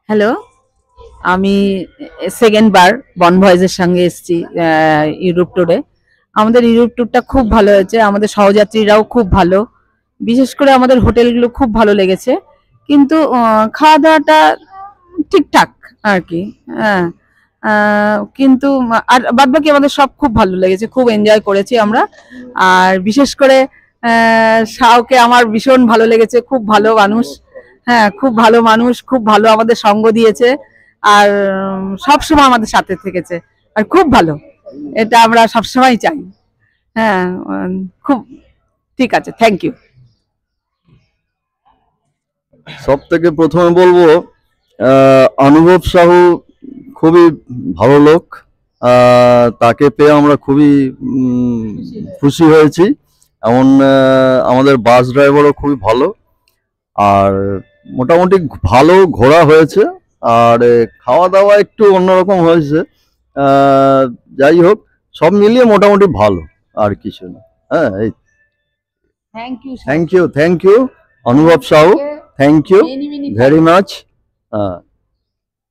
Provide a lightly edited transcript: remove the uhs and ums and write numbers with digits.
Hello, আমি second বার বনভয়েজের সঙ্গে এসেছি ইউরোপ ট্যুরে। আমাদের ইউরোপ ট্যুরটা খুব ভালো হয়েছে, আমাদের সহযাত্রীরাও খুব ভালো। বিশেষ করে আমাদের হোটেলগুলো খুব ভালো লেগেছে, কিন্তু খাওয়া দাওয়াটা ঠিকঠাক আর কি। হ্যাঁ, কিন্তু আর বাদবাকি আমাদের সব খুব ভালো লেগেছে, খুব এনজয় করেছি আমরা। আর বিশেষ করে শাওকে আমার ভীষণ ভালো লেগেছে, খুব ভালো মানুষ। হ্যাঁ, খুব ভালো মানুষ, খুব ভালো আমাদের সঙ্গ দিয়েছে। আর সবসময় আমাদের সাথে থেকেছে, আর খুব ভালো। এটা আমরা সবসময় চাই। হ্যাঁ, খুব ঠিক আছে, থ্যাংক ইউ। সব থেকে প্রথমে বলবো অনুভব সাহু খুবই ভালো লোক। তাকে পেয়ে আমরা খুবই খুশি হয়েছি। এমন আমাদের বাস ড্রাইভারও খুবই ভালো। আর মোটামুটি ভালো ঘোরা হয়েছে। আর খাওয়া দাওয়া একটু অন্যরকম হয়েছে। যাই হোক, সব মিলিয়ে মোটামুটি ভালো, আর কিছু না। হ্যাঁ, এই thank you, thank you Anubhav Sahu, thank you many many very much.